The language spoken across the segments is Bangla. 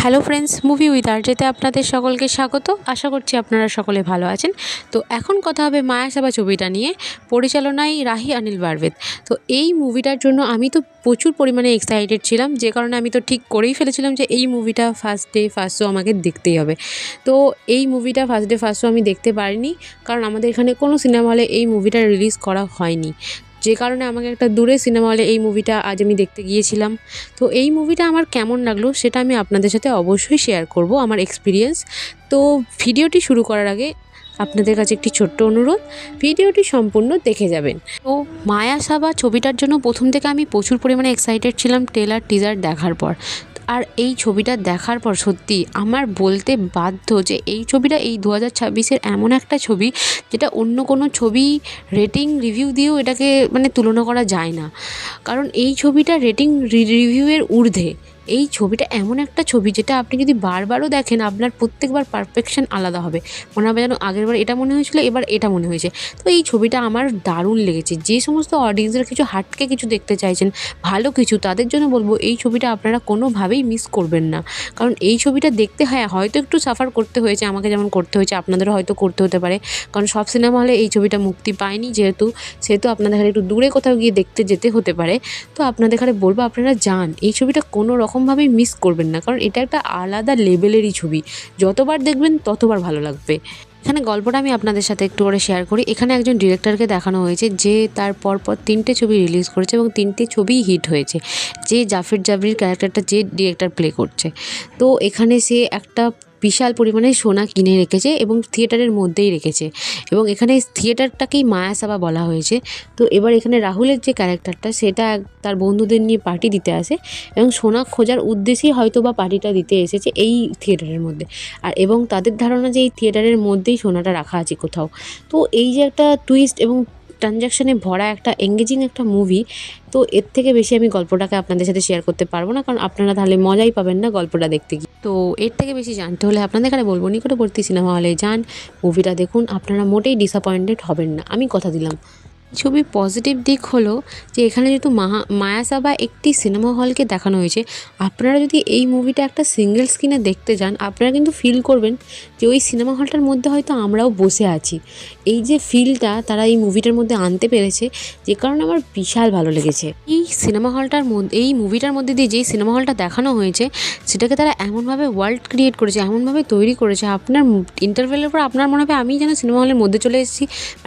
হ্যালো ফ্রেন্ডস, মুভি উইথ আরজেতে আপনাদের সকলকে স্বাগত। আশা করছি আপনারা সকলে ভালো আছেন। তো এখন কথা হবে মায়াসাবা ছবিটা নিয়ে, পরিচালনায় রাহি অনিল বারবেদ। তো এই মুভিটার জন্য আমি তো প্রচুর পরিমাণে এক্সাইটেড ছিলাম, যে কারণে আমি তো ঠিক করেই ফেলেছিলাম যে এই মুভিটা ফার্স্ট ডে ফার্স্ট শো আমাকে দেখতেই হবে। তো এই মুভিটা ফার্স্ট ডে ফার্স্ট শো আমি দেখতে পারিনি, কারণ আমাদের এখানে কোনো সিনেমা হলে এই মুভিটা রিলিজ করা হয়নি, যে কারণে আমাকে একটা দূরে সিনেমা হলে এই মুভিটা আজ আমি দেখতে গিয়েছিলাম। তো এই মুভিটা আমার কেমন লাগলো সেটা আমি আপনাদের সাথে অবশ্যই শেয়ার করব, আমার এক্সপিরিয়েন্স। তো ভিডিওটি শুরু করার আগে আপনাদের কাছে একটি ছোট্ট অনুরোধ, ভিডিওটি সম্পূর্ণ দেখে যাবেন। তো মায়াসাবা ছবিটার জন্য প্রথম থেকে আমি প্রচুর পরিমাণে এক্সাইটেড ছিলাম ট্রেলার টিজার দেখার পর। আর এই ছবিটা দেখার পর সত্যি আমার বলতে বাধ্য যে এই ছবিটা এই 2026-এর এমন একটা ছবি যেটা অন্য কোনো ছবি রেটিং রিভিউ দিয়েও এটাকে তুলনা করা যায় না। কারণ এই ছবিটা রেটিং রিভিউয়ের ঊর্ধ্বে। এই ছবিটা এমন একটা ছবি যেটা আপনি যদি বারবারও দেখেন আপনার প্রত্যেকবার পারফেকশন আলাদা হবে, মনে হবে যেন আগেরবার এটা মনে হয়েছিল এবার এটা মনে হয়েছে। তো এই ছবিটা আমার দারুণ লেগেছে। যে সমস্ত অডিয়েন্সরা কিছু হাটকে কিছু দেখতে চাইছেন, ভালো কিছু, তাদের জন্য বলবো এই ছবিটা আপনারা কোনোভাবেই মিস করবেন না। কারণ এই ছবিটা দেখতে হয়তো একটু সাফার করতে হয়েছে, আমাকে যেমন করতে হয়েছে আপনাদেরও হয়তো করতে হতে পারে, কারণ সব সিনেমা হলে এই ছবিটা মুক্তি পায়নি, সেহেতু আপনাদের একটু দূরে কোথাও গিয়ে দেখতে যেতে হতে পারে। তো আপনাদের বলবো আপনারা যান, এই ছবিটা কোনো রকমভাবেই মিস করবেন না, কারণ এটা একটা আলাদা লেভেলেরই ছবি। যতবার দেখবেন ততবার ভালো লাগবে। এখানে গল্পটা আমি আপনাদের সাথে একটু করে শেয়ার করি। এখানে একজন ডিরেক্টরকে দেখানো হয়েছে যে তার পরপর 3টে ছবি রিলিজ করেছে এবং 3টে ছবিই হিট হয়েছে। যে জাফর জাবরির ক্যারেক্টারটা যে ডিরেক্টর প্লে করছে, তো এখানে সে একটা বিশাল পরিমাণে সোনা কিনে রেখেছে এবং থিয়েটারের মধ্যেই রেখেছে, এবং এখানে থিয়েটারটাকেই মায়াসাবা বলা হয়েছে। তো এবার এখানে রাহুলের যে ক্যারেক্টারটা, সেটা তার বন্ধুদের নিয়ে পার্টি দিতে আসে এবং সোনা খোঁজার উদ্দেশ্যেই হয়তো বা পার্টিটা দিতে এসেছে এই থিয়েটারের মধ্যে। এবং তাদের ধারণা যে এই থিয়েটারের মধ্যেই সোনাটা রাখা আছে কোথাও। তো এই যে একটা টুইস্ট এবং ট্রানজ্যাকশানে ভরা একটা এঙ্গেজিং একটা মুভি, তো এর থেকে বেশি আমি গল্পটাকে আপনাদের সাথে শেয়ার করতে পারবো না, কারণ আপনারা তাহলে মজাই পাবেন না গল্পটা দেখতে গিয়ে। তো এর থেকে বেশি জানতে হলে আপনাদের বলবো নিকটবর্তী সিনেমা হলে যান, মুভিটা দেখুন, আপনারা মোটেই ডিসঅ্যাপয়েন্টেড হবেন না, আমি কথা দিলাম। ছবির পজিটিভ দিক হলো যে এখানে যেহেতু মায়াসাবা একটি সিনেমা হলকে দেখানো হয়েছে, আপনারা যদি এই মুভিটা একটা সিঙ্গেল স্ক্রিনে দেখতে যান, আপনারা কিন্তু ফিল করবেন যে ওই সিনেমা হলটার মধ্যে হয়তো আমরাও বসে আছি। এই যে ফিলটা তারা এই মুভিটার মধ্যে আনতে পেরেছে, যে কারণে আমার বিশাল ভালো লেগেছে। এই সিনেমা হলটার মধ্যে, এই মুভিটার মধ্যে দিয়ে যেই সিনেমা হলটা দেখানো হয়েছে, সেটাকে তারা এমনভাবে ওয়ার্ল্ড ক্রিয়েট করেছে, এমনভাবে তৈরি করেছে, আপনার ইন্টারভেলের পর আপনার মনে হবে আমি যেন সিনেমা হলের মধ্যে চলে এসেছি।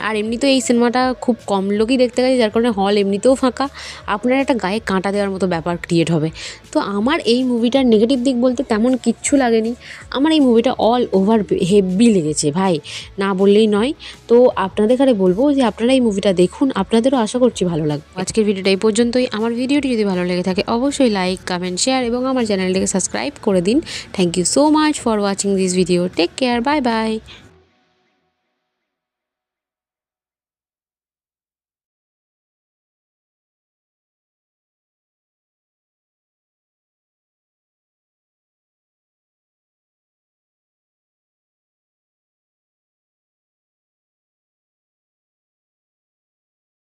আর এমনিতেও এই সিনেমাটা খুব কম লোকই দেখতে গেছে, যার কারণে হল এমনিতেও ফাঁকা, আপনার একটা গায়ে কাঁটা দেওয়ার মতো ব্যাপার ক্রিয়েট হবে। তো আমার এই মুভিটার নেগেটিভ দিক বলতে তেমন কিচ্ছু লাগেনি। আমার এই মুভিটা অল ওভার হেভি লেগেছে ভাই, না বললেই নয়। তো আপনাদের বলবো যে আপনারা এই মুভিটা দেখুন, আপনাদেরও আশা করছি ভালো লাগবে। আজকের ভিডিওটা এই পর্যন্তই। আমার ভিডিওটি যদি ভালো লেগে থাকে অবশ্যই লাইক, কমেন্ট, শেয়ার এবং আমার চ্যানেলটিকে সাবস্ক্রাইব করে দিন। Thank you so much for watching this video. Take care, bye by.